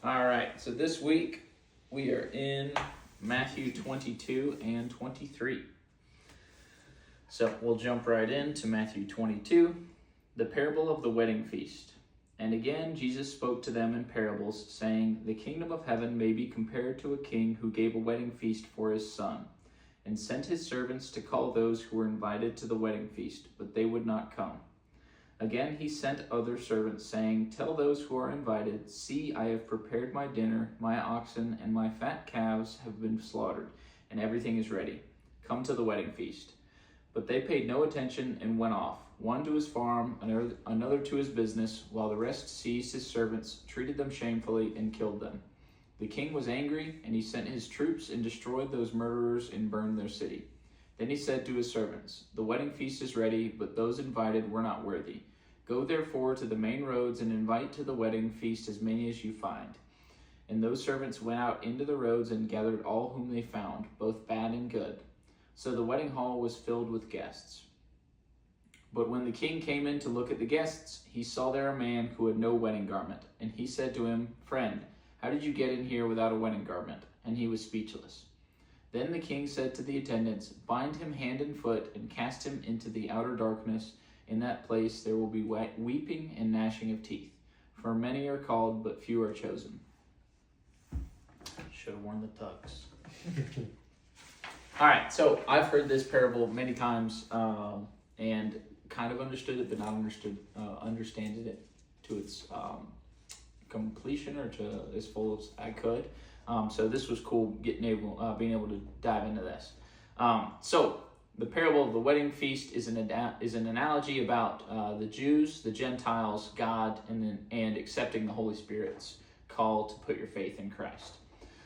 All right, so this week we are in Matthew 22 and 23. So we'll jump right into Matthew 22, the parable of the wedding feast. And again, Jesus spoke to them in parables, saying, "The kingdom of heaven may be compared to a king who gave a wedding feast for his son, and sent his servants to call those who were invited to the wedding feast, but they would not come. Again, he sent other servants, saying, 'Tell those who are invited, see, I have prepared my dinner, my oxen and my fat calves have been slaughtered, and everything is ready. Come to the wedding feast.' But they paid no attention and went off, one to his farm, another to his business, while the rest seized his servants, treated them shamefully, and killed them. The king was angry, and he sent his troops and destroyed those murderers and burned their city. Then he said to his servants, 'The wedding feast is ready, but those invited were not worthy. Go therefore to the main roads and invite to the wedding feast as many as you find.' And those servants went out into the roads and gathered all whom they found, both bad and good. So the wedding hall was filled with guests. But when the king came in to look at the guests, he saw there a man who had no wedding garment. And he said to him, 'Friend, how did you get in here without a wedding garment?' And he was speechless. Then the king said to the attendants, 'Bind him hand and foot and cast him into the outer darkness. In that place there will be weeping and gnashing of teeth. For many are called, but few are chosen.'" Should have worn the tux. All right, so I've heard this parable many times and kind of understood it, but not understood it to its completion or to as full as I could. So this was cool being able to dive into this. So the parable of the wedding feast is an analogy about the Jews, the Gentiles, God, and accepting the Holy Spirit's call to put your faith in Christ.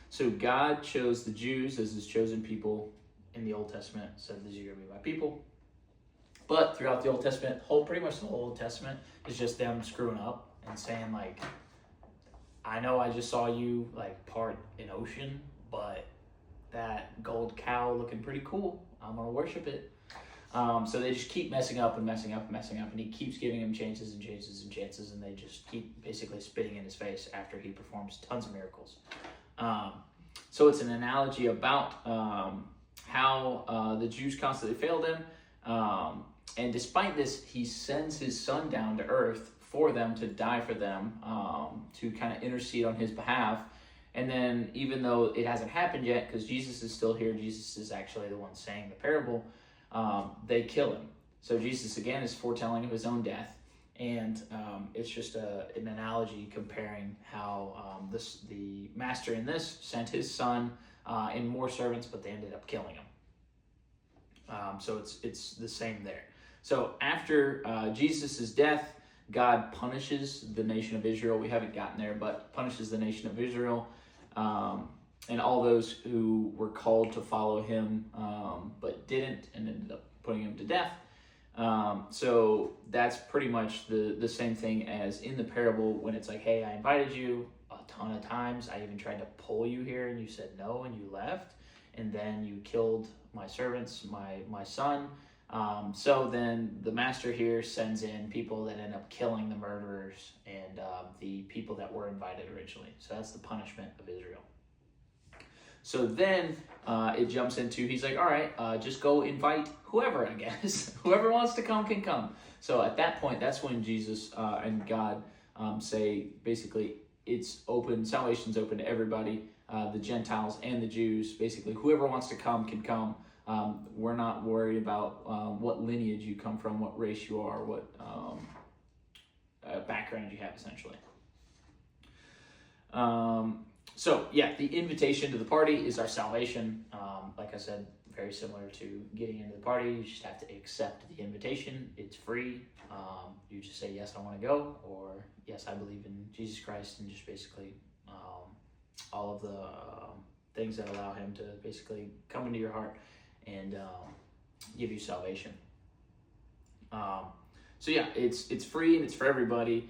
So God chose the Jews as his chosen people in the Old Testament, said, "These are going to be my people." But throughout the Old Testament, pretty much the whole Old Testament is just them screwing up and saying, like, "I know I just saw you like part an ocean, but that gold cow looking pretty cool. I'm gonna worship it." So they just keep messing up, and he keeps giving them chances and chances and chances, and they just keep basically spitting in his face after he performs tons of miracles. So it's an analogy about how the Jews constantly failed him, and despite this, he sends his son down to earth for them, to die for them, to kind of intercede on his behalf. And then, even though it hasn't happened yet, because Jesus is still here, Jesus is actually the one saying the parable, they kill him. So Jesus, again, is foretelling of his own death. And it's just an analogy comparing how the master in this sent his son and more servants, but they ended up killing him. So it's the same there. So after Jesus' death, God punishes the nation of Israel. We haven't gotten there, but punishes the nation of Israel and all those who were called to follow him but didn't, and ended up putting him to death. So that's pretty much the same thing as in the parable when it's like, "Hey, I invited you a ton of times. I even tried to pull you here and you said no and you left. And then you killed my servants, my son." So then the master here sends in people that end up killing the murderers and the people that were invited originally. So that's the punishment of Israel. So then it jumps into, he's like, "All right, just go invite whoever, I guess." Whoever wants to come can come. So at that point, that's when Jesus and God say, basically, it's open, salvation's open to everybody, the Gentiles and the Jews. Basically, whoever wants to come can come. We're not worried about what lineage you come from, what race you are, what background you have, essentially. So yeah, the invitation to the party is our salvation. Like I said, very similar to getting into the party. You just have to accept the invitation. It's free. You just say, "Yes, I want to go," or "Yes, I believe in Jesus Christ," and just basically all of the things that allow him to basically come into your heart and give you salvation. So yeah, it's free and it's for everybody.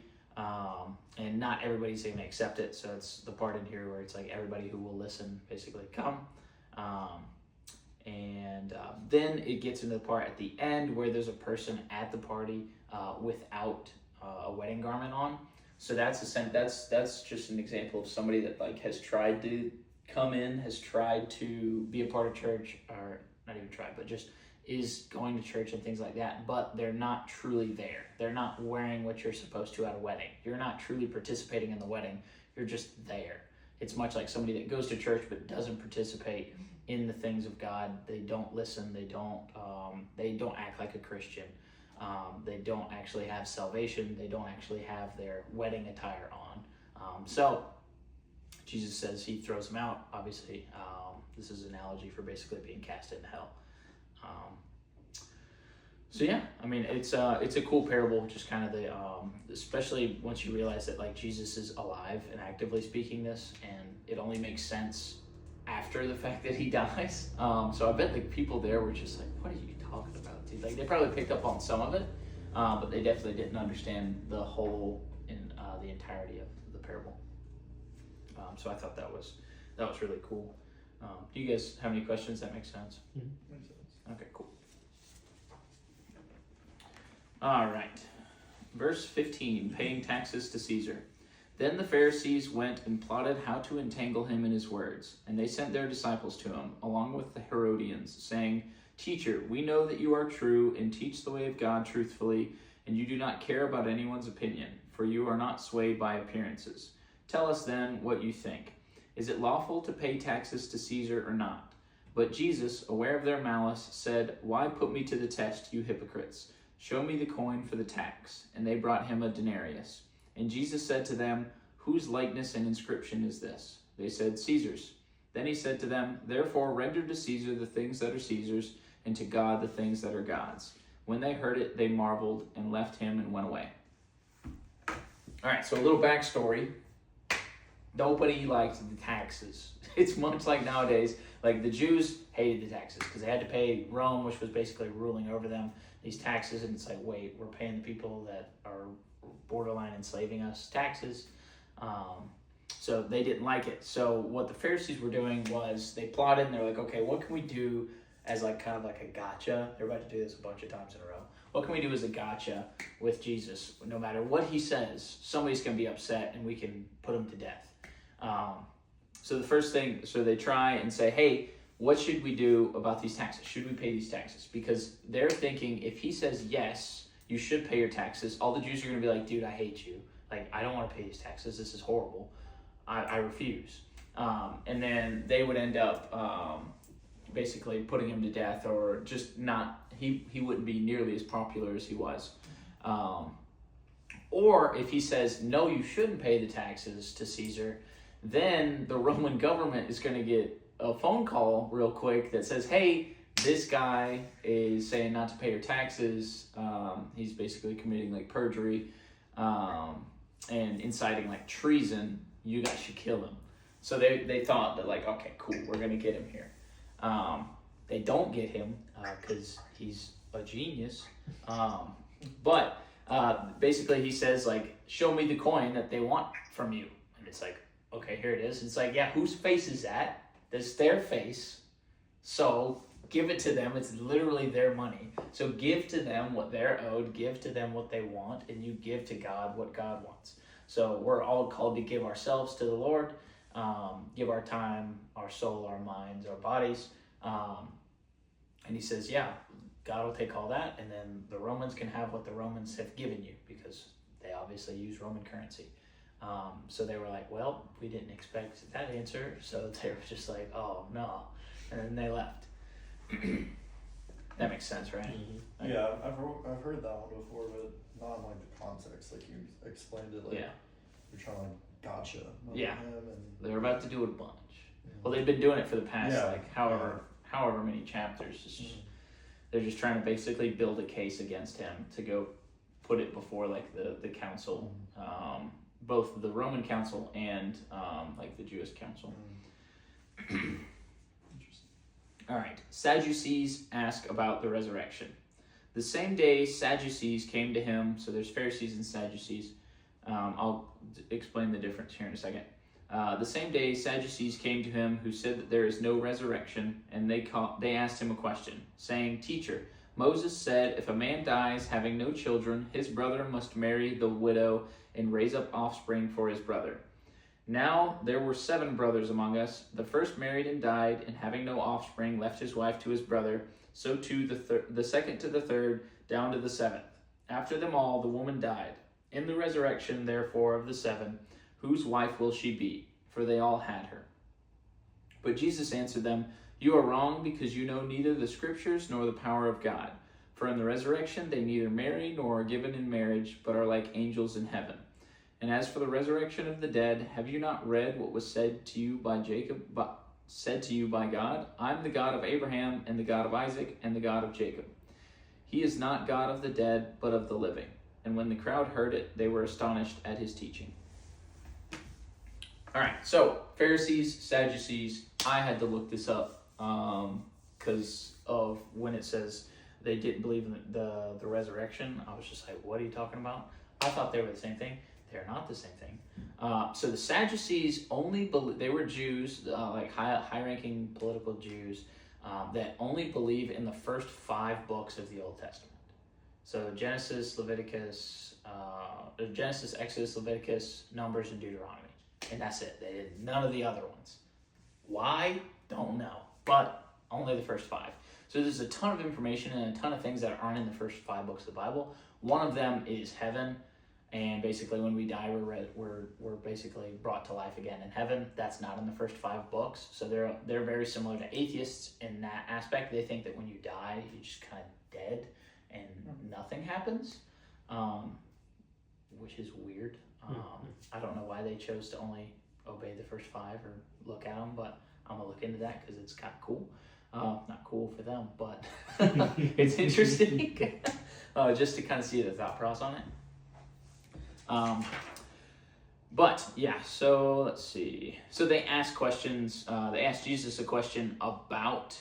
And not everybody's going to accept it. So it's the part in here where it's like everybody who will listen basically come. Then it gets into the part at the end where there's a person at the party without a wedding garment on. So that's just an example of somebody that like has tried to come in, has tried to be a part of church, or not even tried, but just is going to church and things like that, but they're not truly there. They're not wearing what you're supposed to at a wedding. You're not truly participating in the wedding. You're just there. It's much like somebody that goes to church but doesn't participate in the things of God. They don't listen. They don't act like a Christian. They don't actually have salvation. They don't actually have their wedding attire on. So Jesus says he throws them out. Obviously, this is an analogy for basically being cast into hell. So yeah, I mean, it's a cool parable, just kind of the, especially once you realize that like Jesus is alive and actively speaking this, and it only makes sense after the fact that he dies. So I bet the people there were just like, what are you talking about, dude? Like they probably picked up on some of it, but they definitely didn't understand the whole in the entirety of the parable. So I thought that was really cool. Do you guys have any questions? That makes sense? Mm-hmm. Makes sense. Okay, cool. All right. Verse 15, paying taxes to Caesar. Then the Pharisees went and plotted how to entangle him in his words. And they sent their disciples to him, along with the Herodians, saying, Teacher, we know that you are true and teach the way of God truthfully, and you do not care about anyone's opinion, for you are not swayed by appearances. Tell us then what you think. Is it lawful to pay taxes to Caesar or not? But Jesus, aware of their malice, said, Why put me to the test, you hypocrites? Show me the coin for the tax. And they brought him a denarius. And Jesus said to them, Whose likeness and inscription is this? They said, Caesar's. Then he said to them, Therefore render to Caesar the things that are Caesar's, and to God the things that are God's. When they heard it, they marveled and left him and went away. All right, so a little backstory. Nobody liked the taxes. It's much like nowadays. Like the Jews hated the taxes because they had to pay Rome, which was basically ruling over them, these taxes. And it's like, wait, we're paying the people that are borderline enslaving us taxes. So they didn't like it. So what the Pharisees were doing was they plotted and they're like, okay, what can we do as like kind of like a gotcha? They're about to do this a bunch of times in a row. What can we do as a gotcha with Jesus? No matter what he says, somebody's going to be upset and we can put him to death. So the first thing, so they try and say, hey, what should we do about these taxes? Should we pay these taxes? Because they're thinking if he says, yes, you should pay your taxes, all the Jews are going to be like, dude, I hate you. Like, I don't want to pay these taxes. This is horrible. I refuse. And then they would end up basically putting him to death, or just not, he wouldn't be nearly as popular as he was. Or if he says, no, you shouldn't pay the taxes to Caesar, then the Roman government is going to get a phone call real quick that says, hey, this guy is saying not to pay your taxes. He's basically committing like perjury and inciting like treason. You guys should kill him. So they thought that like, okay, cool, we're going to get him here. They don't get him because he's a genius. But basically he says like, show me the coin that they want from you. And it's like, okay, here it is. It's like, yeah, whose face is that? That's their face. So give it to them. It's literally their money. So give to them what they're owed. Give to them what they want. And you give to God what God wants. So we're all called to give ourselves to the Lord. Give our time, our soul, our minds, our bodies. And he says, yeah, God will take all that. And then the Romans can have what the Romans have given you, because they obviously use Roman currency. So they were like, well, we didn't expect that answer. So they were just like, oh, no. And then they left. That makes sense, right? Mm-hmm. Yeah, I've heard that one before, but not in like the context. Like you explained it, like you're trying to like gotcha. Yeah. Him and They're about to do it a bunch. Well, they've been doing it for the past, however many chapters. It's just, they're just trying to basically build a case against him to go put it before like the council. Both the Roman council and like the Jewish council. Interesting. All right. Sadducees ask about the resurrection. The same day Sadducees came to him. So there's Pharisees and Sadducees. I'll explain the difference here in a second. The same day Sadducees came to him who said that there is no resurrection, and they asked him a question, saying, Teacher, Moses said, if a man dies having no children, his brother must marry the widow and raise up offspring for his brother. Now there were 7 brothers among us. The first married and died, and having no offspring, left his wife to his brother. So too the second to the third, down to the 7th. After them all, the woman died. In the resurrection, therefore, of the 7, whose wife will she be? For they all had her. But Jesus answered them, you are wrong, because you know neither the Scriptures nor the power of God. For in the resurrection they neither marry nor are given in marriage, but are like angels in heaven. And as for the resurrection of the dead, have you not read what was said to you by God? I am the God of Abraham, and the God of Isaac, and the God of Jacob. He is not God of the dead, but of the living. And when the crowd heard it, they were astonished at his teaching. All right, so Pharisees, Sadducees, I had to look this up because of when it says they didn't believe in the resurrection. I was just like, what are you talking about? I thought they were the same thing. They're not the same thing. So the Sadducees they were Jews, like high-ranking political Jews that only believe in the first 5 books of the Old Testament. So Genesis, Exodus, Leviticus, Numbers, and Deuteronomy. And that's it. They did none of the other ones. Why? Don't know. But only the first 5. So there's a ton of information and a ton of things that aren't in the first 5 books of the Bible. One of them is heaven. And basically when we die, we're basically brought to life again in heaven. That's not in the first 5 books. So they're very similar to atheists in that aspect. They think that when you die, you're just kind of dead and nothing happens, which is weird. I don't know why they chose to only obey the first 5 or look at them, but I'm going to look into that because it's kind of cool. Not cool for them, but it's interesting just to kind of see the thought process on it. But yeah, so let's see. So they asked questions. They asked Jesus a question about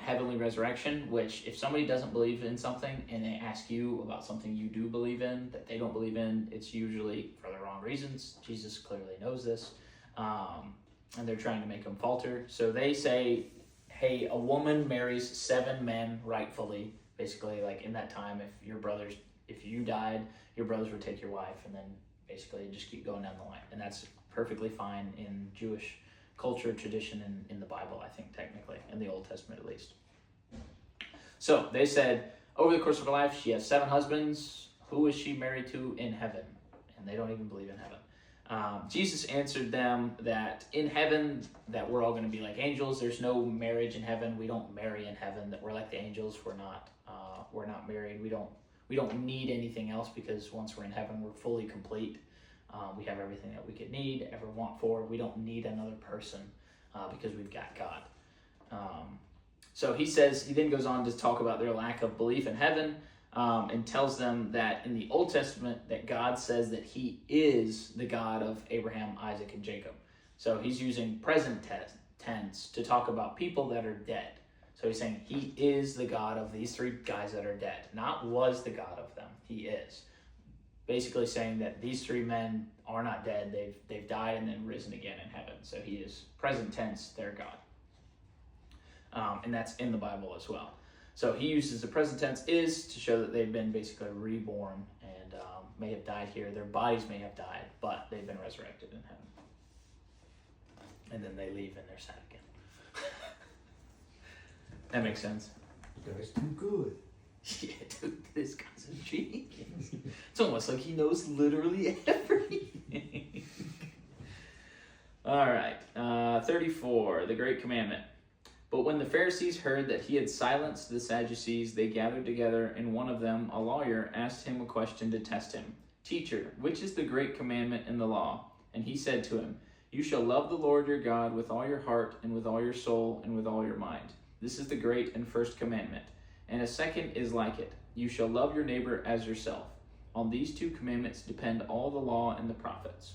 heavenly resurrection, which if somebody doesn't believe in something and they ask you about something you do believe in that they don't believe in, it's usually for the wrong reasons. Jesus clearly knows this. And they're trying to make him falter. So they say, hey, a woman marries 7 men rightfully. Basically, like in that time, if you died, your brothers would take your wife, and then basically just keep going down the line. And that's perfectly fine in Jewish culture, tradition, and in the Bible, I think, technically, in the Old Testament at least. So they said, over the course of her life, she has 7 husbands. Who is she married to in heaven? And they don't even believe in heaven. Jesus answered them that in heaven, that we're all going to be like angels. There's no marriage in heaven. We don't marry in heaven. That we're like the angels. We're not married. We don't need anything else because once we're in heaven, we're fully complete. We have everything that we could need, ever want for. We don't need another person because we've got God. So he then goes on to talk about their lack of belief in heaven and tells them that in the Old Testament that God says that he is the God of Abraham, Isaac, and Jacob. So he's using present tense to talk about people that are dead. So he's saying he is the God of these 3 guys that are dead, not was the God of them. He is. Basically saying that these 3 men are not dead. They've died and then risen again in heaven. So he is present tense, their God. And that's in the Bible as well. So he uses the present tense is to show that they've been basically reborn and may have died here. Their bodies may have died, but they've been resurrected in heaven. And then they leave and they're sad again. That makes sense. You guys too good. Yeah, dude, this guy's a genius. It's almost like he knows literally everything. All right, 34, the Great Commandment. But when the Pharisees heard that he had silenced the Sadducees, they gathered together, and one of them, a lawyer, asked him a question to test him. Teacher, which is the great commandment in the law? And he said to him, you shall love the Lord your God with all your heart and with all your soul and with all your mind. This is the great and first commandment. And a second is like it. You shall love your neighbor as yourself. On these 2 commandments depend all the law and the prophets.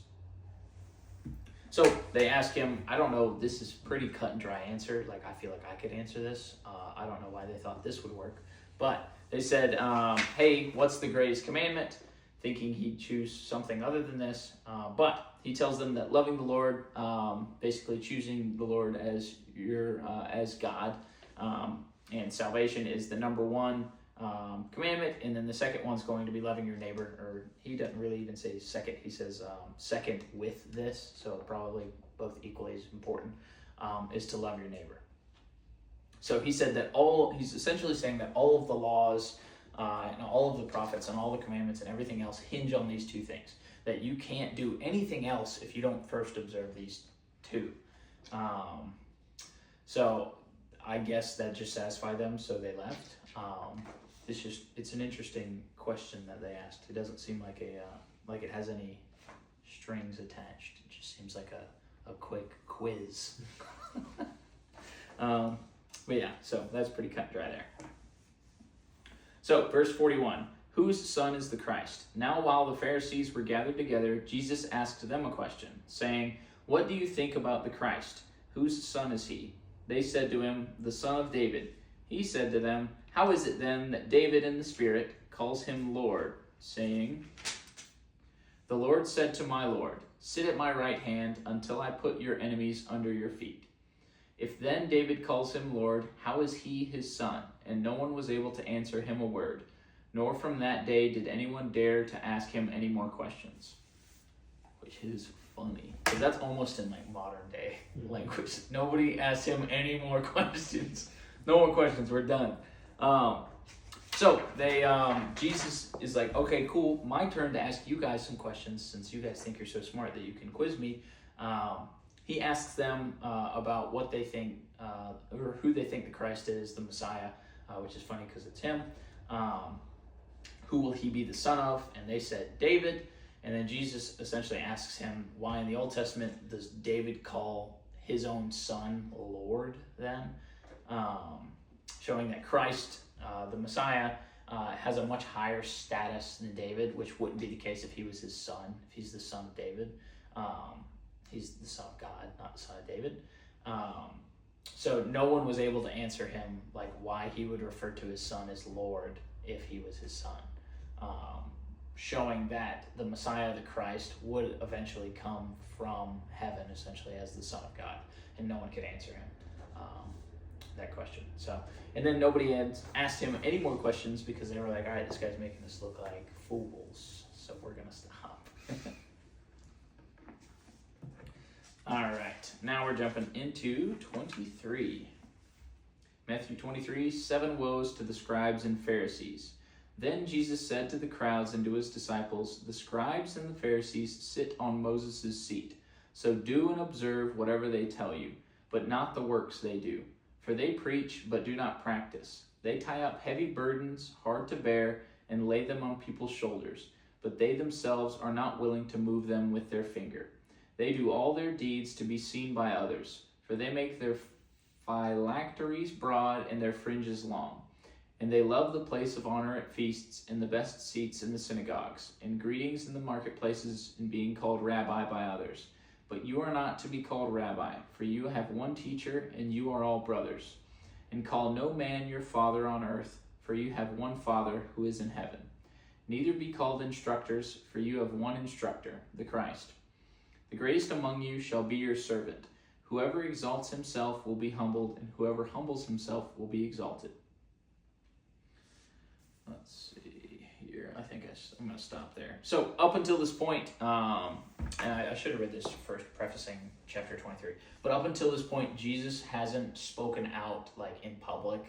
So they ask him, I don't know, this is pretty cut and dry answer. Like, I feel like I could answer this. I don't know why they thought this would work. But they said, hey, what's the greatest commandment? Thinking he'd choose something other than this. But he tells them that loving the Lord, basically choosing the Lord as as God, and salvation is the number 1 commandment, and then the second one's going to be loving your neighbor, or he doesn't really even say second, he says second with this, so probably both equally as important, is to love your neighbor. So he said that he's essentially saying that all of the laws and all of the prophets and all the commandments and everything else hinge on these two things, that you can't do anything else if you don't first observe these two. So I guess that just satisfied them, so they left. It's an interesting question that they asked. It doesn't seem like like it has any strings attached. It just seems like a quick quiz. But yeah, so that's pretty cut and dry there. So verse 41, whose son is the Christ? Now while the Pharisees were gathered together, Jesus asked them a question, saying, what do you think about the Christ? Whose son is he? They said to him, the son of David. He said to them, how is it then that David in the Spirit calls him Lord, saying, the Lord said to my Lord, sit at my right hand until I put your enemies under your feet. If then David calls him Lord, how is he his son? And no one was able to answer him a word, nor from that day did anyone dare to ask him any more questions. Which is funny, because that's almost in like modern day language. Nobody asked him any more questions. No more questions, we're done. So Jesus is like, okay, cool, my turn to ask you guys some questions, since you guys think you're so smart that you can quiz me. He asks them about what they think, or who they think the Christ is, the Messiah, which is funny because it's him. Who will he be the son of? And they said, David. And then Jesus essentially asks him, why in the Old Testament does David call his own son Lord then? Showing that Christ, the Messiah, has a much higher status than David, which wouldn't be the case if he was his son, if he's the son of David. He's the son of God, not the son of David. So no one was able to answer him like why he would refer to his son as Lord if he was his son. Showing that the Messiah, the Christ, would eventually come from heaven, essentially as the Son of God, and no one could answer him that question. So, and then nobody had asked him any more questions because they were like, all right, this guy's making us look like fools, so we're gonna stop. All right, now we're jumping into 23. Matthew 23, 7 woes to the scribes and Pharisees. Then Jesus said to the crowds and to his disciples, the scribes and the Pharisees sit on Moses' seat. So do and observe whatever they tell you, but not the works they do. For they preach, but do not practice. They tie up heavy burdens, hard to bear, and lay them on people's shoulders, but they themselves are not willing to move them with their finger. They do all their deeds to be seen by others, for they make their phylacteries broad and their fringes long. And they love the place of honor at feasts and the best seats in the synagogues, and greetings in the marketplaces, and being called rabbi by others. But you are not to be called rabbi, for you have one teacher, and you are all brothers. And call no man your father on earth, for you have one Father who is in heaven. Neither be called instructors, for you have one instructor, the Christ. The greatest among you shall be your servant. Whoever exalts himself will be humbled, and whoever humbles himself will be exalted. Let's see here. I think I'm going to stop there. So up until this point, and I should have read this first, prefacing chapter 23. But up until this point, Jesus hasn't spoken out like in public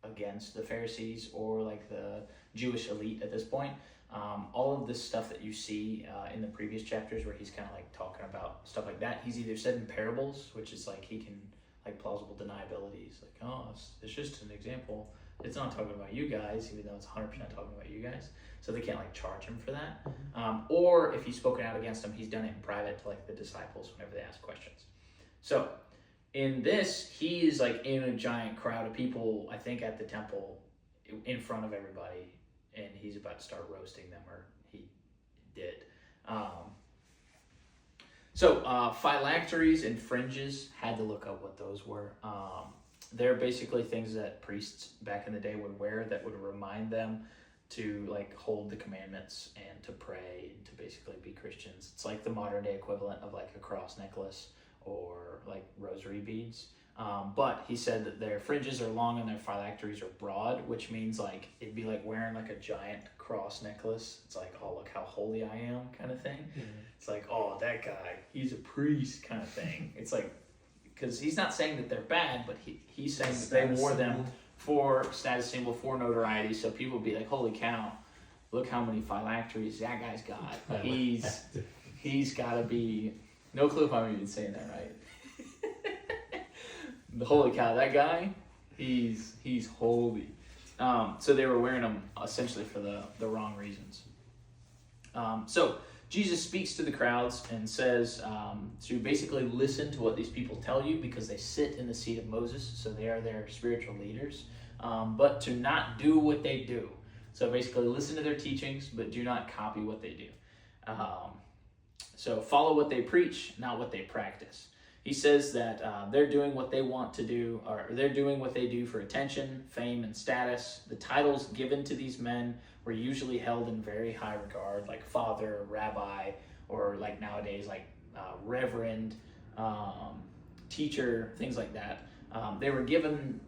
against the Pharisees or like the Jewish elite at this point. All of this stuff that you see in the previous chapters where he's kind of like talking about stuff like that, he's either said in parables, which is like he can like plausible deniability. He's like, oh, it's just an example. It's not talking about you guys, even though it's 100% talking about you guys. So they can't like charge him for that. Or if he's spoken out against them, he's done it in private to like the disciples whenever they ask questions. So in this, he is like in a giant crowd of people, I think at the temple, in front of everybody, and he's about to start roasting them, or he did. Phylacteries and fringes, had to look up what those were. They're basically things that priests back in the day would wear that would remind them to like hold the commandments and to pray and to basically be Christians. It's like the modern day equivalent of like a cross necklace or like rosary beads. But he said that their fringes are long and their phylacteries are broad, which means like it'd be like wearing like a giant cross necklace. It's like, oh, look how holy I am kind of thing. It's like, oh, that guy, he's a priest kind of thing. It's like, because he's not saying that they're bad, but he's saying that they wore them for status symbol, for notoriety, so people would be like, holy cow, look how many phylacteries that guy's got. He's got to be, no clue if I'm even saying that right. Holy cow, that guy, he's holy. So they were wearing them essentially for the wrong reasons. So Jesus speaks to the crowds and says to basically listen to what these people tell you, because they sit in the seat of Moses, so they are their spiritual leaders, but to not do what they do. So basically listen to their teachings, but do not copy what they do. So follow what they preach, not what they practice. He says that they're doing what they want to do, or they're doing what they do for attention, fame, and status. The titles given to these men were usually held in very high regard, like father, rabbi, or like nowadays, like reverend, teacher, things like that. They were given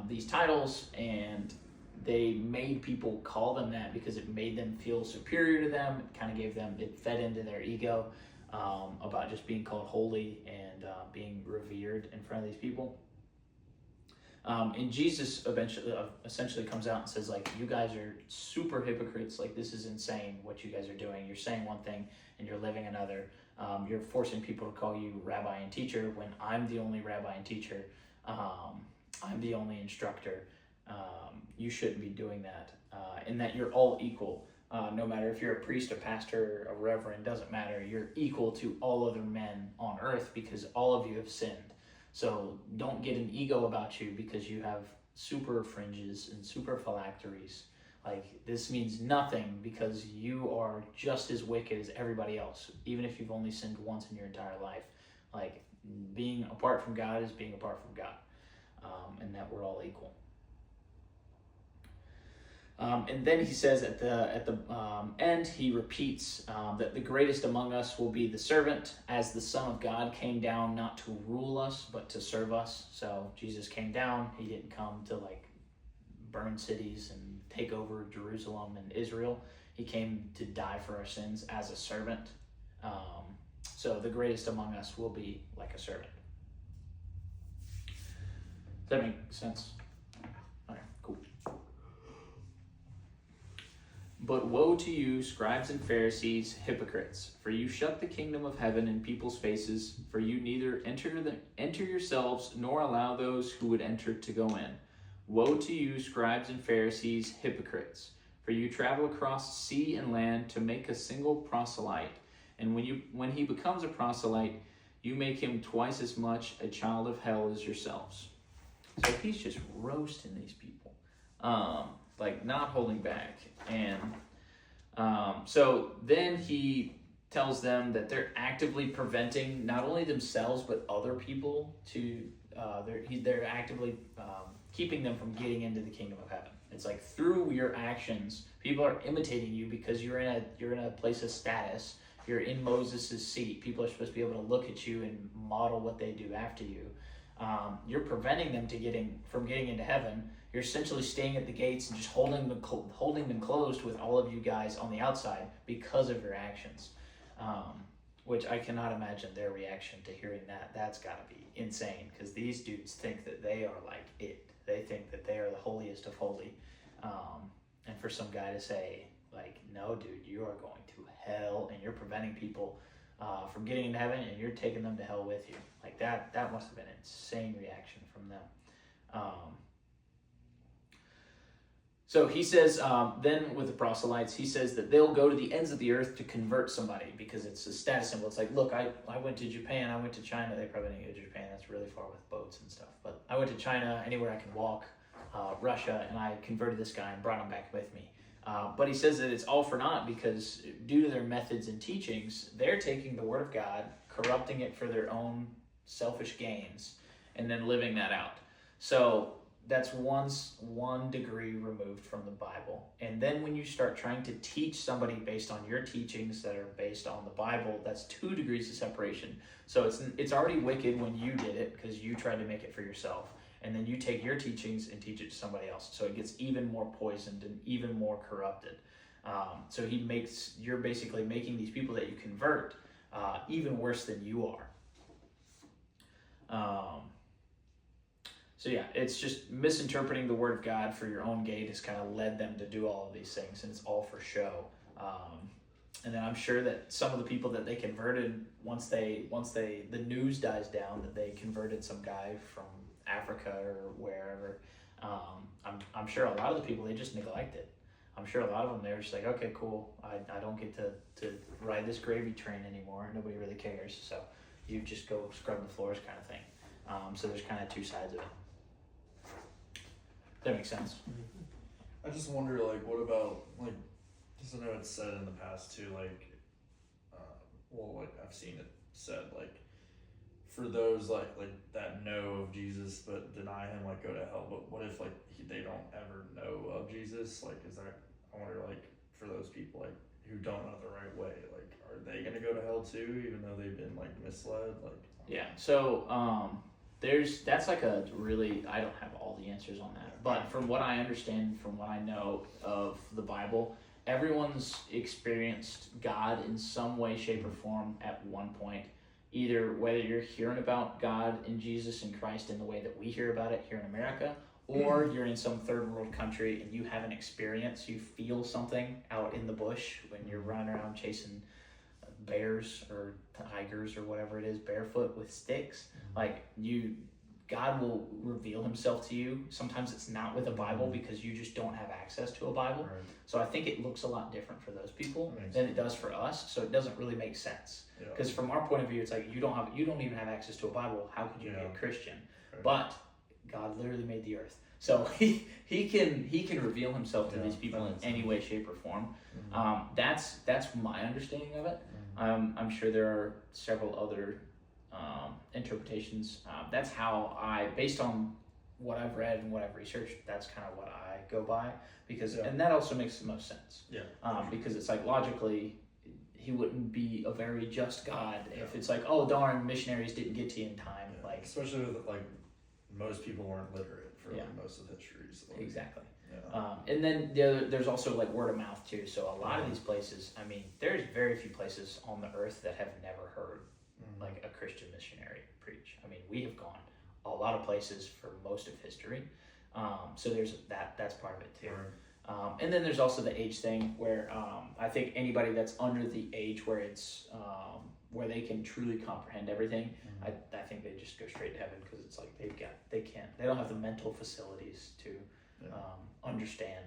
these titles, and they made people call them that because it made them feel superior to them. It kind of gave them, it fed into their ego about just being called holy and being revered in front of these people. And Jesus essentially comes out and says, like, you guys are super hypocrites. Like, this is insane what you guys are doing. You're saying one thing and you're living another. You're forcing people to call you rabbi and teacher when I'm the only rabbi and teacher. I'm the only instructor. You shouldn't be doing that. And that you're all equal. No matter if you're a priest, a pastor, a reverend, doesn't matter. You're equal to all other men on earth because all of you have sinned. So don't get an ego about you because you have super fringes and super phylacteries. Like, this means nothing because you are just as wicked as everybody else, even if you've only sinned once in your entire life. Like, being apart from God is being apart from God, and that we're all equal. And then he says at the end, he repeats that the greatest among us will be the servant, as the Son of God came down not to rule us, but to serve us. So Jesus came down. He didn't come to like burn cities and take over Jerusalem and Israel. He came to die for our sins as a servant. So the greatest among us will be like a servant. Does that make sense? All right, cool. But woe to you, scribes and Pharisees, hypocrites, for you shut the kingdom of heaven in people's faces, for you neither enter yourselves nor allow those who would enter to go in. Woe to you, scribes and Pharisees, hypocrites, for you travel across sea and land to make a single proselyte, and when he becomes a proselyte, you make him twice as much a child of hell as yourselves. So he's just roasting these people. Like, not holding back. And so then he tells them that they're actively preventing not only themselves but other people to they're actively keeping them from getting into the kingdom of heaven. It's like through your actions, people are imitating you because you're in a place of status. You're in Moses' seat. People are supposed to be able to look at you and model what they do after you. You're preventing them from getting into heaven. You're essentially staying at the gates and just holding them closed with all of you guys on the outside because of your actions, which I cannot imagine their reaction to hearing that. That's got to be insane because these dudes think that they are like it. They think that they are the holiest of holy. And for some guy to say, like, no, dude, you are going to hell and you're preventing people from getting into heaven and you're taking them to hell with you. Like, that must have been an insane reaction from them. So he says, then with the proselytes, he says that they'll go to the ends of the earth to convert somebody because it's a status symbol. It's like, look, I went to Japan, I went to China. They probably didn't go to Japan. That's really far with boats and stuff. But I went to China, anywhere I can walk, Russia, and I converted this guy and brought him back with me. But he says that it's all for naught because due to their methods and teachings, they're taking the word of God, corrupting it for their own selfish gains, and then living that out. So that's one degree removed from the Bible. And then when you start trying to teach somebody based on your teachings that are based on the Bible, that's 2 degrees of separation. So it's already wicked when you did it because you tried to make it for yourself. And then you take your teachings and teach it to somebody else. So it gets even more poisoned and even more corrupted. So you're basically making these people that you convert even worse than you are. So yeah, it's just misinterpreting the word of God for your own gain has kind of led them to do all of these things, and it's all for show. And then I'm sure that some of the people that they converted, once the news dies down that they converted some guy from Africa or wherever, I'm sure a lot of the people, they just neglect it. I'm sure a lot of them, they're just like, okay, cool, I don't get to ride this gravy train anymore. Nobody really cares, so you just go scrub the floors kind of thing. So there's kind of 2 sides of it. That makes sense. I just wonder, like, what about, like, because I know it's said in the past too, like, I've seen it said, like, for those, like that know of Jesus but deny him, like, go to hell. But what if, like, they don't ever know of Jesus? Like, I wonder, like, for those people, like, who don't know the right way, like, are they going to go to hell too, even though they've been, like, misled? Like, yeah, so, that's like I don't have all the answers on that, but from what I understand, from what I know of the Bible, everyone's experienced God in some way, shape, or form at one point. Either whether you're hearing about God and Jesus and Christ in the way that we hear about it here in America, or you're in some third world country and you have an experience, you feel something out in the bush when you're running around chasing bears or tigers or whatever it is, barefoot with sticks. Like, God will reveal himself to you. Sometimes it's not with a Bible because you just don't have access to a Bible. Right. So I think it looks a lot different for those people than it does for us. So it doesn't really make sense. Because from our point of view, it's like you don't even have access to a Bible. How could you be a Christian? Right. But God literally made the earth. So he can reveal himself to these people in any way, shape, or form. That's my understanding of it. I'm sure there are several other interpretations. That's how based on what I've read and what I've researched, that's kind of what I go by, because and that also makes the most sense. Because it's like, logically, he wouldn't be a very just God if it's like, oh darn, missionaries didn't get to you in time. Like, especially with, like, most people weren't literate for like, most of history. So, like, exactly. And then there's also, like, word of mouth too. So a lot of these places, I mean, there's very few places on the earth that have never heard like a Christian missionary preach. I mean, we have gone a lot of places for most of history. So there's that's part of it too. And then there's also the age thing where I think anybody that's under the age where it's where they can truly comprehend everything, I think they just go straight to heaven, because it's like they don't have the mental facilities to understand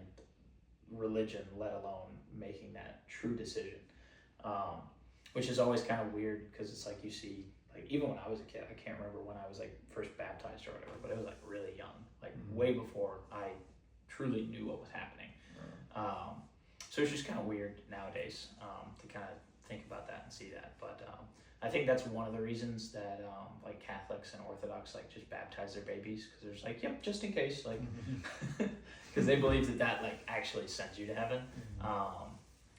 religion, let alone making that true decision. Which is always kind of weird, because it's like you see, like, even when I was a kid, I can't remember when I was, like, first baptized or whatever, but it was, like, really young, like way before I truly knew what was happening. So it's just kind of weird nowadays to kind of think about that and see that. But I think that's one of the reasons that like Catholics and Orthodox, like, just baptize their babies, because they're just like, yep, just in case, like, because they believe that like actually sends you to heaven.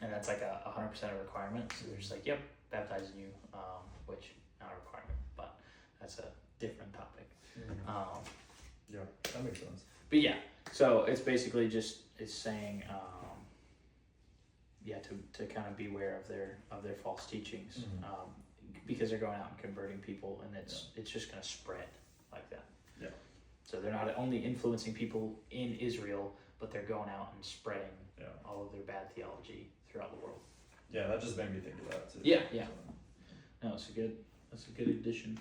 And that's like 100% a requirement. So they're just like, yep, baptizing you, which not a requirement, but that's a different topic. Yeah, that makes sense. But yeah, so it's basically it's saying, to kind of beware of their false teachings, because they're going out and converting people, and it's just going to spread like that. Yeah. So they're not only influencing people in Israel, but they're going out and spreading all of their bad theology throughout the world. Yeah, that just made me think of that too. Yeah. No, that's a good addition.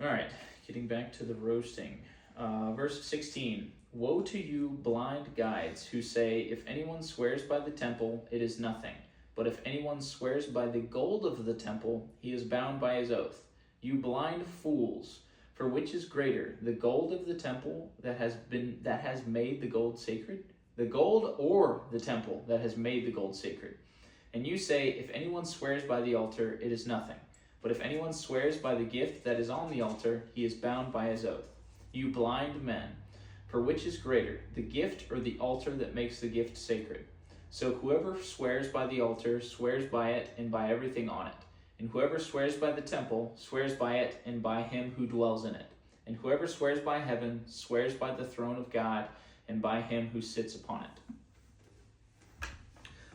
All right, getting back to the roasting. Verse 16, woe to you blind guides who say, if anyone swears by the temple, it is nothing. But if anyone swears by the gold of the temple, he is bound by his oath. You blind fools, for which is greater, the gold of the temple that has made the gold sacred, the gold or the temple that has made the gold sacred? And you say, if anyone swears by the altar, it is nothing. But if anyone swears by the gift that is on the altar, he is bound by his oath. You blind men, For which is greater, the gift or the altar that makes the gift sacred? So whoever swears by the altar swears by it and by everything on it. And whoever swears by the temple swears by it and by him who dwells in it. And whoever swears by heaven swears by the throne of God and by him who sits upon it.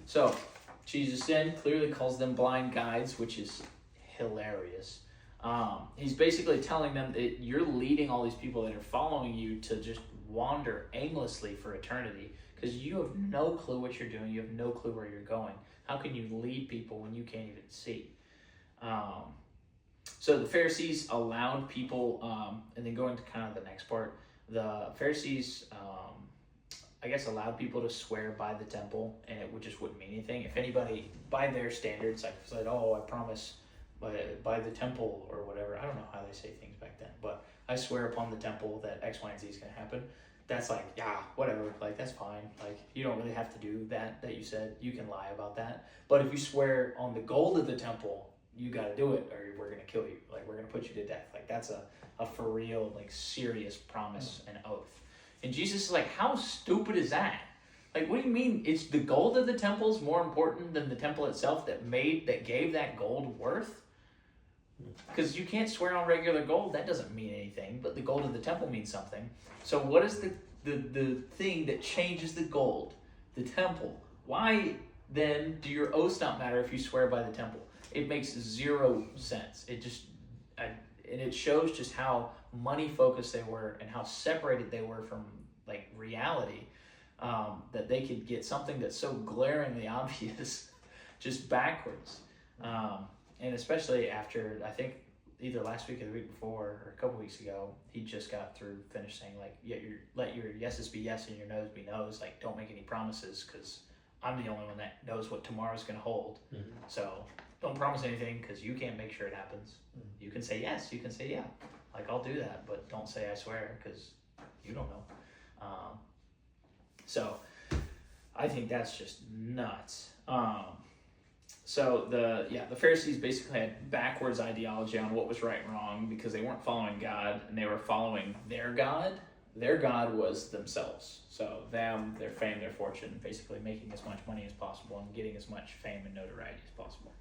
So Jesus then clearly calls them blind guides, which is hilarious. He's basically telling them that you're leading all these people that are following you to just wander aimlessly for eternity because you have no clue what you're doing. You have no clue where you're going. How can you lead people when you can't even see? So the Pharisees allowed people, and then going to kind of the next part, the Pharisees, I guess, allowed people to swear by the temple, and it just wouldn't mean anything. If anybody, by their standards, like said, "Oh, I promise by the temple," or whatever. I don't know how they say things back then, but I swear upon the temple that X, Y, and Z is going to happen. That's like, yeah, whatever. Like, that's fine. Like, you don't really have to do that you said. You can lie about that. But if you swear on the gold of the temple, you got to do it or we're going to kill you. Like, we're going to put you to death. Like, that's a for real, like, serious promise and oath. And Jesus is like, how stupid is that? Like, what do you mean? It's the gold of the temple is more important than the temple itself that gave that gold worth? Because you can't swear on regular gold. That doesn't mean anything. But the gold of the temple means something. So what is the thing that changes the gold? The temple. Why then do your oaths not matter if you swear by the temple? It makes zero sense. And it shows just how money focused they were and how separated they were from like reality, that they could get something that's so glaringly obvious just backwards. And especially after, I think, either last week or the week before, or a couple weeks ago, he just got finished saying, like, yeah, let your yeses be yes and your no's be no's. Like, don't make any promises because I'm the only one that knows what tomorrow's going to hold. Mm-hmm. So don't promise anything because you can't make sure it happens. Mm-hmm. You can say yes, you can say yeah. Like, I'll do that, but don't say I swear because you don't know. So I think that's just nuts. So the Pharisees basically had backwards ideology on what was right and wrong because they weren't following God and they were following their God. Their God was themselves. So them, their fame, their fortune, basically making as much money as possible and getting as much fame and notoriety as possible.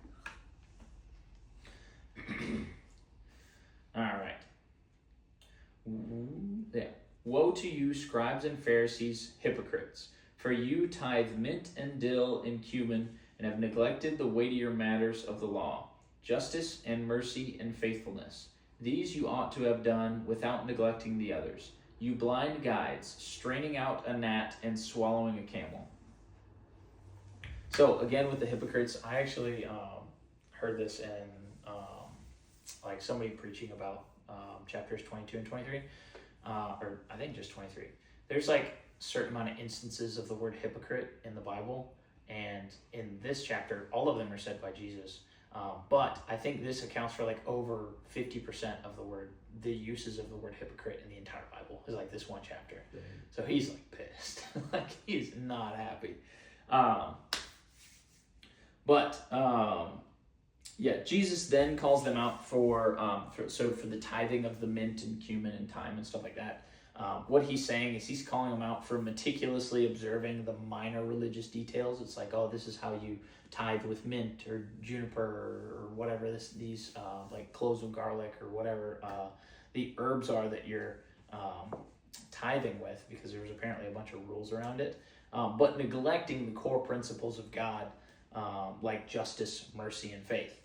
All right. Yeah. Woe to you, scribes and Pharisees, hypocrites! For you tithe mint and dill and cumin, and have neglected the weightier matters of the law, justice and mercy and faithfulness. These you ought to have done without neglecting the others. You blind guides, straining out a gnat and swallowing a camel. So again, with the hypocrites, I actually heard this in like somebody preaching about chapters 22 and 23, or I think just 23. There's like a certain amount of instances of the word hypocrite in the Bible. And in this chapter, all of them are said by Jesus. But I think this accounts for like over 50% of the uses of the word hypocrite in the entire Bible is like this one chapter. Mm-hmm. So he's like pissed. Like he's not happy. Jesus then calls them out for the tithing of the mint and cumin and thyme and stuff like that. What he's saying is he's calling them out for meticulously observing the minor religious details. It's like, oh, this is how you tithe with mint or juniper or whatever these like cloves of garlic or whatever the herbs are that you're tithing with, because there was apparently a bunch of rules around it, but neglecting the core principles of God, like justice, mercy, and faith.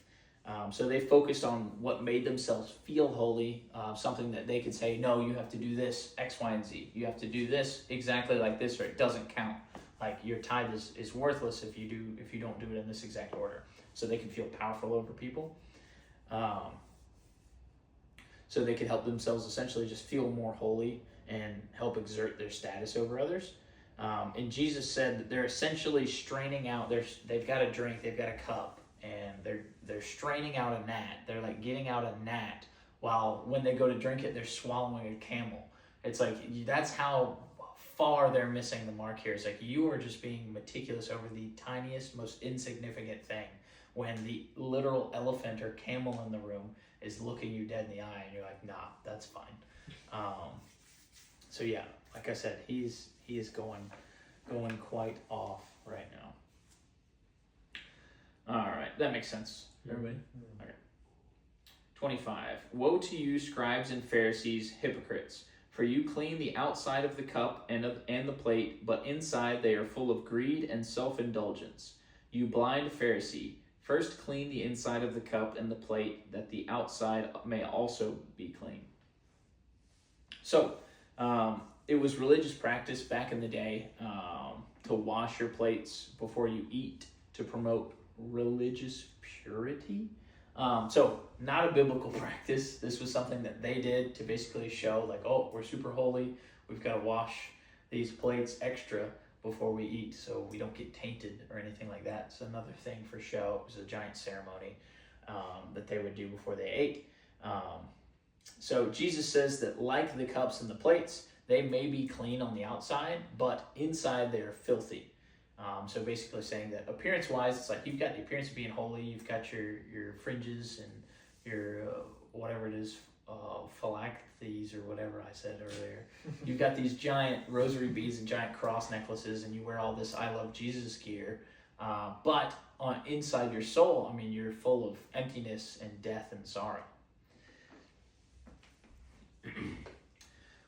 So they focused on what made themselves feel holy, something that they could say, no, you have to do this, X, Y, and Z. You have to do this exactly like this, or it doesn't count. Like your tithe is worthless if you don't do it in this exact order. So they could feel powerful over people. So they could help themselves essentially just feel more holy and help exert their status over others. And Jesus said that they're essentially straining out. They've got a drink, they've got a cup, and they're straining out a gnat. They're like getting out a gnat, while when they go to drink it, they're swallowing a camel. It's like, that's how far they're missing the mark here. It's like you are just being meticulous over the tiniest, most insignificant thing, when the literal elephant or camel in the room is looking you dead in the eye, and you're like, nah, that's fine. So yeah, like I said, he is going quite off right now. All right, that makes sense. Everybody? Okay. 25. Woe to you, scribes and Pharisees, hypocrites! For you clean the outside of the cup and the plate, but inside they are full of greed and self-indulgence. You blind Pharisee, first clean the inside of the cup and the plate, that the outside may also be clean. So, it was religious practice back in the day to wash your plates before you eat to promote religious purity. So not a biblical practice. This was something that they did to basically show like, oh, we're super holy. We've got to wash these plates extra before we eat so we don't get tainted or anything like that. It's another thing for show. It was a giant ceremony that they would do before they ate. So Jesus says that like the cups and the plates, they may be clean on the outside, but inside they're filthy. So basically saying that appearance-wise, it's like you've got the appearance of being holy, you've got your fringes and your whatever it is, phylacteries or whatever I said earlier. You've got these giant rosary beads and giant cross necklaces, and you wear all this I love Jesus gear. But on inside your soul, I mean, you're full of emptiness and death and sorrow.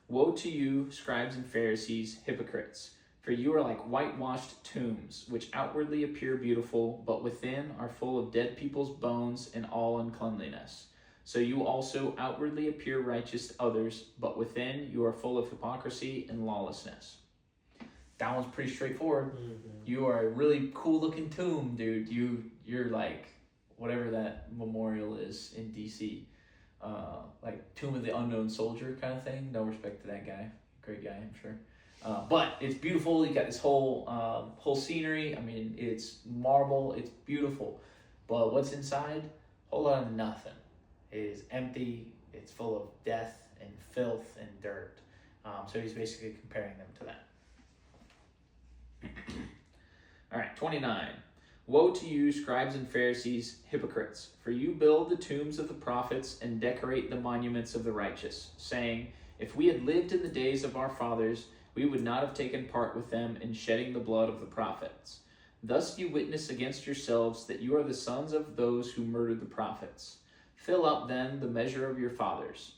Woe to you, scribes and Pharisees, hypocrites! For you are like whitewashed tombs, which outwardly appear beautiful, but within are full of dead people's bones and all uncleanliness. So you also outwardly appear righteous to others, but within you are full of hypocrisy and lawlessness. That one's pretty straightforward. Mm-hmm. You are a really cool-looking tomb, dude. You're like whatever that memorial is in D.C., like Tomb of the Unknown Soldier kind of thing. No respect to that guy. Great guy, I'm sure. But it's beautiful. You got this whole scenery. I mean, it's marble. It's beautiful. But what's inside? A whole lot of nothing. It is empty. It's full of death and filth and dirt. So he's basically comparing them to that. All right, 29. Woe to you, scribes and Pharisees, hypocrites! For you build the tombs of the prophets and decorate the monuments of the righteous, saying, if we had lived in the days of our fathers, we would not have taken part with them in shedding the blood of the prophets. Thus you witness against yourselves that you are the sons of those who murdered the prophets. Fill up then the measure of your fathers.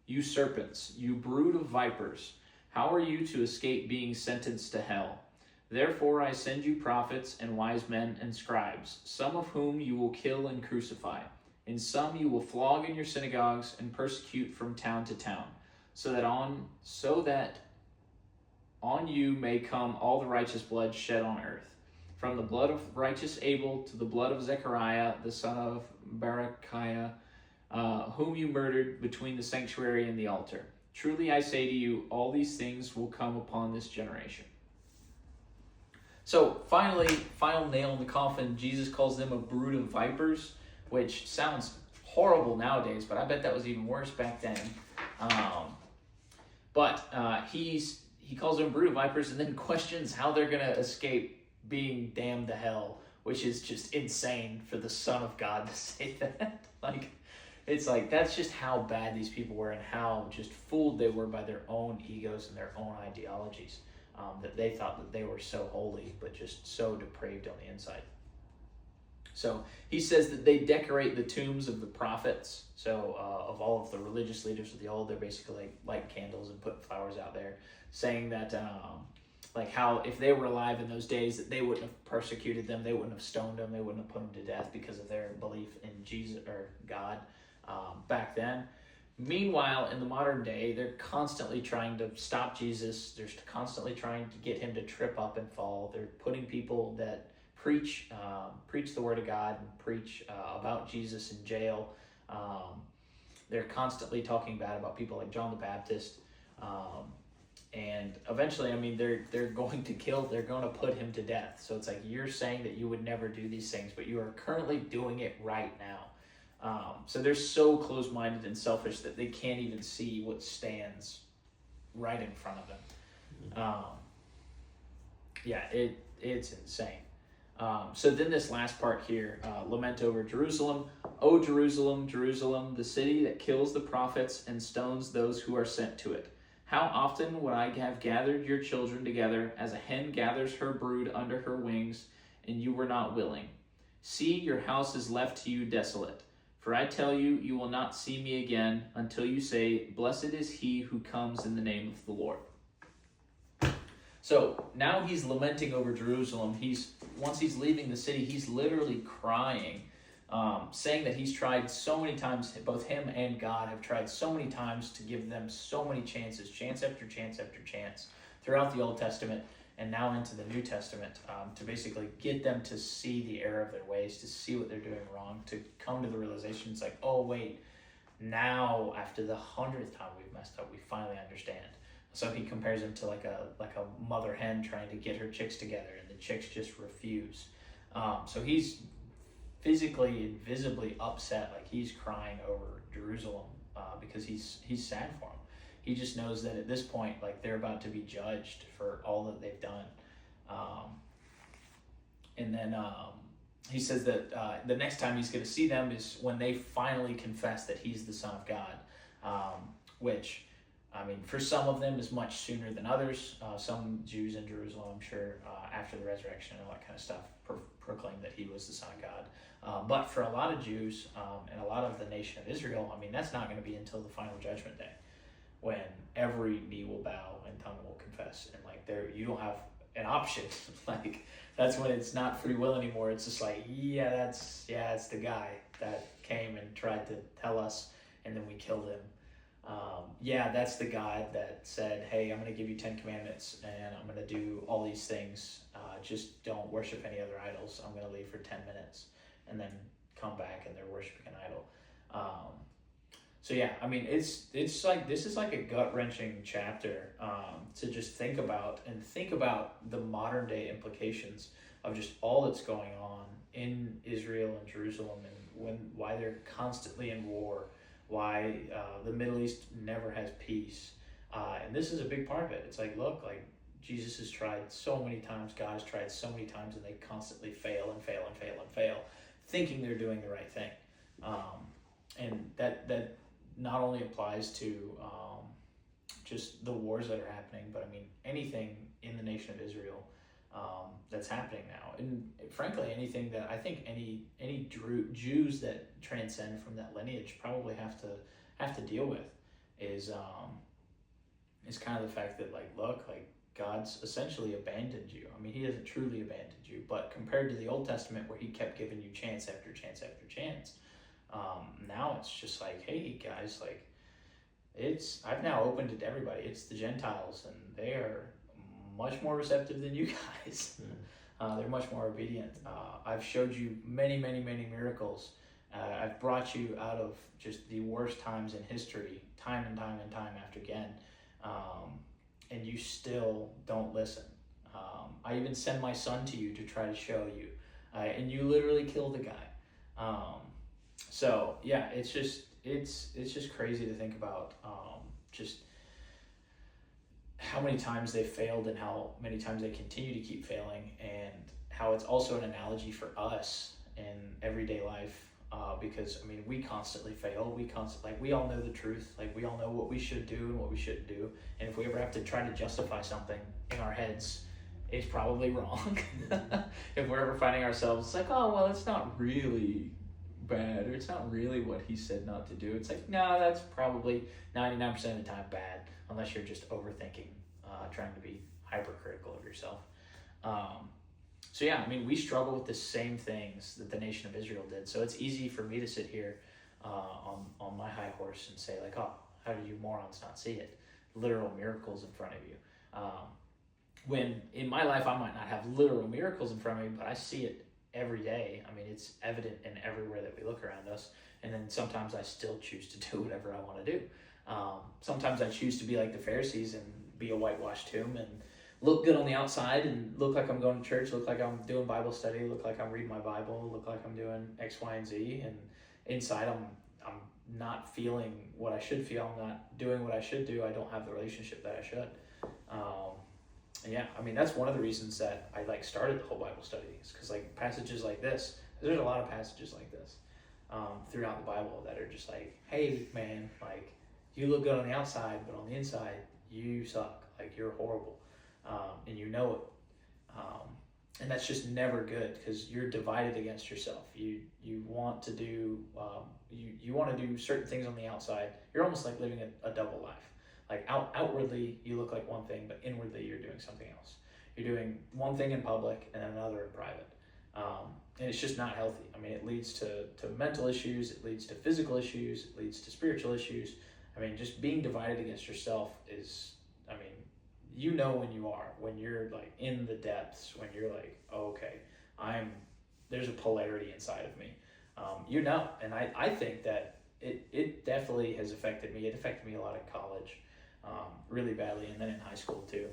You serpents, you brood of vipers, how are you to escape being sentenced to hell? Therefore I send you prophets and wise men and scribes, some of whom you will kill and crucify, and some you will flog in your synagogues and persecute from town to town, so that on you may come all the righteous blood shed on earth, from the blood of righteous Abel to the blood of Zechariah, the son of Berechiah, whom you murdered between the sanctuary and the altar. Truly I say to you, all these things will come upon this generation. So finally, final nail in the coffin, Jesus calls them a brood of vipers, which sounds horrible nowadays, but I bet that was even worse back then. He calls them brood of vipers and then questions how they're going to escape being damned to hell, which is just insane for the Son of God to say that. It's like, that's just how bad these people were and how just fooled they were by their own egos and their own ideologies, that they thought that they were so holy, but just so depraved on the inside. So he says that they decorate the tombs of the prophets. So of all of the religious leaders of the old, they're basically lighting candles and putting flowers out there, saying that how if they were alive in those days, that they wouldn't have persecuted them, they wouldn't have stoned them, they wouldn't have put them to death because of their belief in Jesus or God back then. Meanwhile, in the modern day, they're constantly trying to stop Jesus. They're constantly trying to get him to trip up and fall. They're putting people that preach the word of God and preach about Jesus in jail. They're constantly talking bad about people like John the Baptist. And eventually, I mean, they're going to put him to death. So it's like, you're saying that you would never do these things, but you are currently doing it right now. So they're so close-minded and selfish that they can't even see what stands right in front of them. It's insane. So then this last part here, lament over Jerusalem. O Jerusalem, Jerusalem, the city that kills the prophets and stones those who are sent to it. How often would I have gathered your children together as a hen gathers her brood under her wings, and you were not willing? See, your house is left to you desolate. For I tell you, you will not see me again until you say, Blessed is he who comes in the name of the Lord. So now he's lamenting over Jerusalem. Once he's leaving the city, he's literally crying, saying that he's tried so many times, both him and God have tried so many times to give them so many chances, chance after chance after chance, throughout the Old Testament and now into the New Testament, to basically get them to see the error of their ways, to see what they're doing wrong, to come to the realization, it's like, oh wait, now after the 100th time we've messed up, we finally understand. So he compares him to like a mother hen trying to get her chicks together, and the chicks just refuse. So he's physically and visibly upset, like he's crying over Jerusalem, because he's sad for them. He just knows that at this point, like they're about to be judged for all that they've done. And then he says that the next time he's going to see them is when they finally confess that he's the Son of God, which, I mean, for some of them is much sooner than others. Some Jews in Jerusalem, I'm sure, after the resurrection and all that kind of stuff, proclaimed that he was the Son of God. But for a lot of Jews and a lot of the nation of Israel, I mean, that's not going to be until the final judgment day, when every knee will bow and tongue will confess. And like you don't have an option. Like that's when it's not free will anymore. It's just like, it's the guy that came and tried to tell us, and then we killed him. That's the God that said, hey, I'm going to give you 10 commandments and I'm going to do all these things. Just don't worship any other idols. I'm going to leave for 10 minutes and then come back and they're worshiping an idol. I mean, it's like, this is like a gut-wrenching chapter to just think about the modern day implications of just all that's going on in Israel and Jerusalem, and why they're constantly in war, why the Middle East never has peace. And this is a big part of it. It's like, look, like Jesus has tried so many times, God has tried so many times, and they constantly fail and fail and fail and fail, thinking they're doing the right thing. And that not only applies to just the wars that are happening, but I mean anything in the nation of Israel that's happening now, and frankly anything that I think any Jews that transcend from that lineage probably have to deal with is kind of the fact that like God's essentially abandoned you. I mean, he hasn't truly abandoned you, but compared to the Old Testament where he kept giving you chance after chance after chance, now it's just like, hey guys, like I've now opened it to everybody. It's the Gentiles, and they are much more receptive than you guys. They're much more obedient. I've showed you many, many, many miracles. I've brought you out of just the worst times in history, time and time and time after again, and you still don't listen. I even send my son to you to try to show you, and you literally killed the guy. So yeah, it's just crazy to think about just how many times they failed and how many times they continue to keep failing, and how it's also an analogy for us in everyday life, because I mean, we constantly fail. We all know the truth. Like, we all know what we should do and what we shouldn't do, and if we ever have to try to justify something in our heads, it's probably wrong. If we're ever finding ourselves, it's like, oh well, it's not really bad, or it's not really what he said not to do. It's like, no, that's probably 99% of the time bad, unless you're just overthinking, trying to be hypercritical of yourself. So yeah, I mean, we struggle with the same things that the nation of Israel did. So it's easy for me to sit here on my high horse and say like, oh, how did you morons not see it? Literal miracles in front of you. When in my life, I might not have literal miracles in front of me, but I see it every day. I mean, it's evident in everywhere that we look around us. And then sometimes I still choose to do whatever I want to do. Sometimes I choose to be like the Pharisees and be a whitewashed tomb and look good on the outside and look like I'm going to church, look like I'm doing Bible study, look like I'm reading my Bible, look like I'm doing X, Y, and Z. And inside I'm not feeling what I should feel. I'm not doing what I should do. I don't have the relationship that I should. Yeah, I mean, that's one of the reasons that I started the whole Bible study, is because passages like this, there's a lot of passages like this throughout the Bible that are just like, hey man, you look good on the outside, but on the inside, you suck, like you're horrible, and you know it. And that's just never good because you're divided against yourself. You want to do you want to do certain things on the outside. You're almost like living a double life. Like outwardly you look like one thing, but inwardly you're doing something else. You're doing one thing in public and another in private, and it's just not healthy. I mean, it leads to mental issues. It leads to physical issues. It leads to spiritual issues. I mean, just being divided against yourself is, I mean, you know when you're like in the depths, when you're like, oh, okay, there's a polarity inside of me, and I think that it definitely has affected me. It affected me a lot in college, really badly, and then in high school too.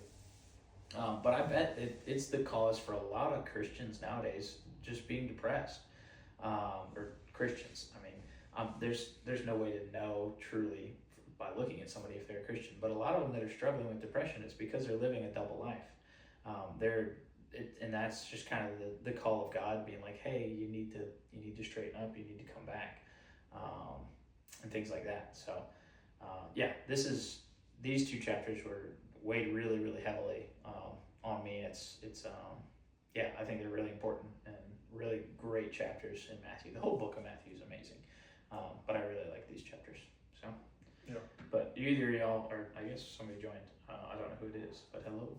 But I bet it's the cause for a lot of Christians nowadays just being depressed, or Christians. I mean, there's no way to know truly by looking at somebody if they're a Christian, but a lot of them that are struggling with depression is because they're living a double life. And that's just kind of the call of God being like, hey, you need to straighten up, you need to come back, and things like that. So, these 2 chapters weighed really, really heavily on me. I think they're really important and really great chapters in Matthew. The whole book of Matthew is amazing, but I really like these chapters. So. Yeah. But either y'all, or I guess somebody joined. I don't know who it is, but hello.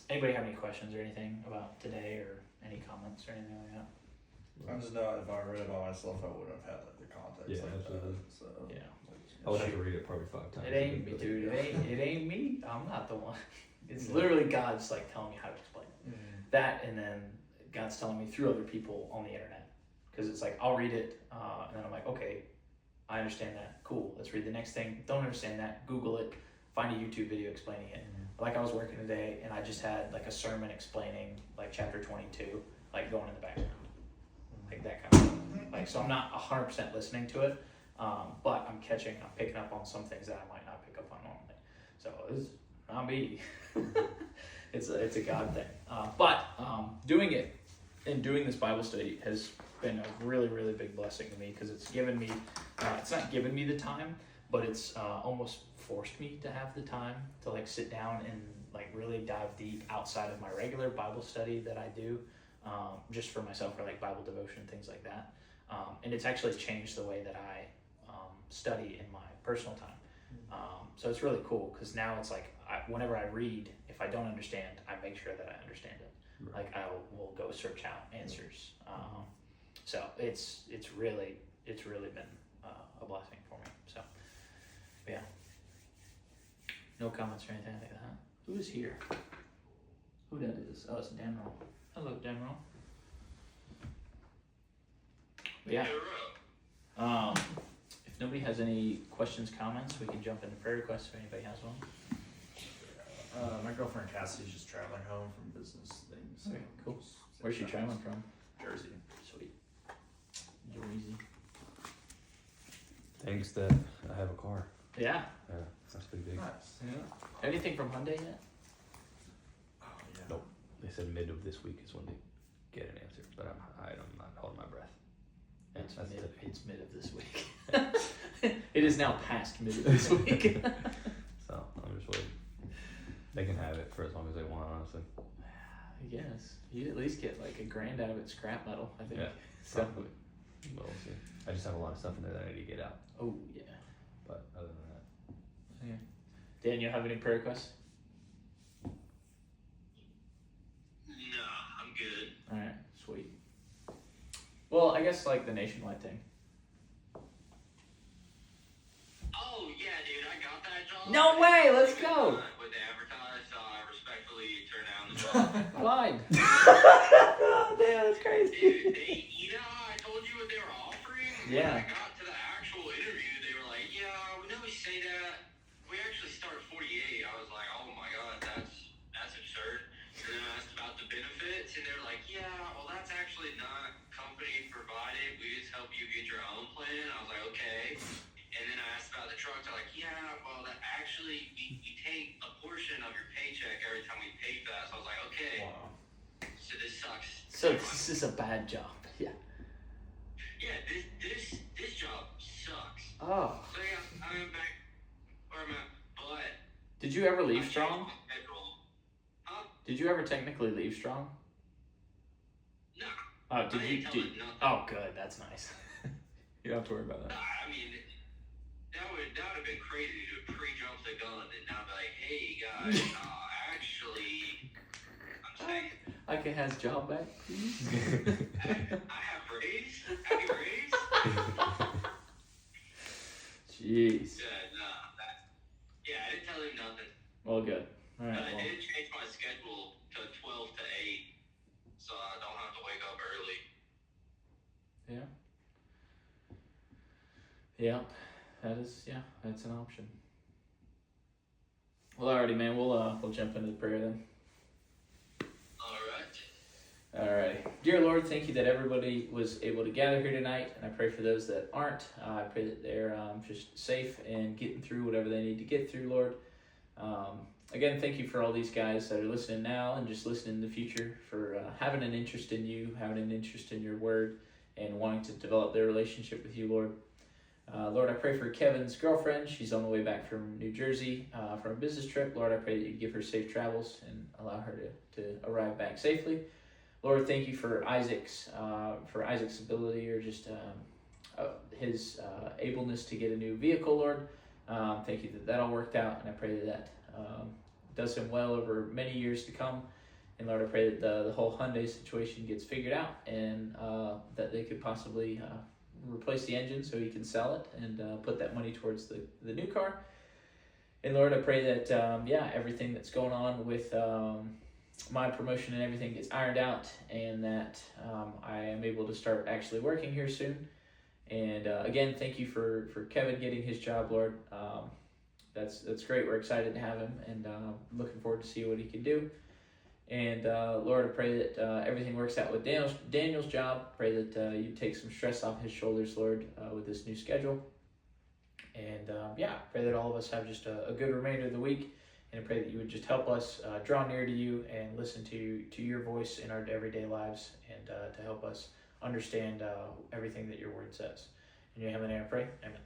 Anybody have any questions or anything about today, or any comments or anything like that? I just know if I read it by myself, I wouldn't have had like the context. Yeah, like absolutely. that. So Yeah. I would have to read it probably 5 times. It ain't me, dude. It ain't me. I'm not the one. It's literally God's like telling me how to explain it. Mm-hmm. That, and then God's telling me through other people on the internet. Because it's like, I'll read it, and then I'm like, okay, I understand that. Cool. Let's read the next thing. Don't understand that. Google it. Find a YouTube video explaining it. Mm-hmm. Like I was working today and I just had like a sermon explaining like chapter 22, like going in the background. Like that kind of thing. Like, so I'm not 100% listening to it, but I'm picking up on some things that I might not pick up on normally. So it's not me. it's a God thing. But doing it and doing this Bible study has been a really, really big blessing to me because it's given me, it's not given me the time, but it's almost forced me to have the time to like sit down and like really dive deep outside of my regular Bible study that I do, just for myself, for like Bible devotion, things like that. And it's actually changed the way that I study in my personal time. So it's really cool because now it's like whenever I read, if I don't understand, I make sure that I understand it. Right. Like I will go search out answers. So it's really been a blessing for me. So yeah, no comments or anything like that. Who is here? Who that is? Oh, it's Daniel. Hello, Daniel. Yeah. If nobody has any questions, comments, we can jump into prayer requests if anybody has one. My girlfriend Cassie's just traveling home from business things. Okay, cool. Where's she traveling from? Jersey. Sweet. Jersey. Thanks that I have a car. Yeah. Yeah, that's pretty big. Nice. Yeah. Anything from Hyundai yet? Oh yeah. Nope. They said mid of this week is when they get an answer, but I'm not holding my breath. Yeah, It's mid of this week. It is now past mid of this week. So I'm just waiting. They can have it for as long as they want, honestly. I guess you at least get like $1,000 out of it scrap metal. I think. Yeah, So. probably. We'll see. I just have a lot of stuff in there that I need to get out. Oh yeah. But other than that, Okay. Dan, you have any prayer requests? No, I'm good. All right, sweet. Well, I guess like the nationwide thing. Oh, yeah, dude, I got that job. No way, let's go. With the advertise, so I respectfully turn down the job. Blind. Damn, that's crazy. Dude, I told you what they were offering? Yeah. When I got to the actual interview, they were like, yeah, we know we say that. We actually start 48. I was like, oh my god, that's absurd. And then I asked about the benefits, and they were like, yeah, well, that's actually not company provided. We just help you get your own plan. I was like, okay. And then I asked about the trucks. They're like, yeah, well, that actually, we take a portion of your paycheck every time we pay for that. So I was like, okay. Wow. So this sucks. So this is a bad job. Yeah. Yeah, this job sucks. Oh. So yeah, I'm back where I'm at. But Did you ever I leave changed strong? my schedule. Huh? Did you ever technically leave strong? No. Oh, did I you? didn't tell Did, him nothing. oh, good. That's nice. You don't have to worry about that. I mean, that would have been crazy to pre-jump the gun and not be like, hey guys, actually, I'm saying, I can have job back, please. I have raised. Have you raised? Jeez. Yeah, I didn't tell him nothing. Well, good. All But right. I Well, did change my schedule to 12 to 8, so I don't have to wake up early. yeah. That's an option. Well, alrighty, man. We'll jump into the prayer then. All right. Alrighty. Dear Lord, thank you that everybody was able to gather here tonight, and I pray for those that aren't. I pray that they're just safe and getting through whatever they need to get through, Lord. Again, thank you for all these guys that are listening now and just listening in the future, for having an interest in you, having an interest in your word, and wanting to develop their relationship with you, Lord. Lord, I pray for Kevin's girlfriend. She's on the way back from New Jersey from a business trip. Lord, I pray that you give her safe travels and allow her to arrive back safely. Lord, thank you for Isaac's ability, or just his ableness to get a new vehicle, Lord. Thank you that all worked out, and I pray that does him well over many years to come. And Lord, I pray that the whole Hyundai situation gets figured out, and that they could possibly replace the engine so he can sell it and put that money towards the new car. And Lord, I pray that everything that's going on with my promotion and everything gets ironed out, and that I am able to start actually working here soon. And again, thank you for Kevin getting his job, Lord. That's great. We're excited to have him, and looking forward to see what he can do. And Lord, I pray that everything works out with Daniel's job. Pray that you take some stress off his shoulders, Lord, with this new schedule. And pray that all of us have just a good remainder of the week. And I pray that you would just help us draw near to you and listen to your voice in our everyday lives, and to help us understand everything that your word says. In your heavenly name I pray. Amen.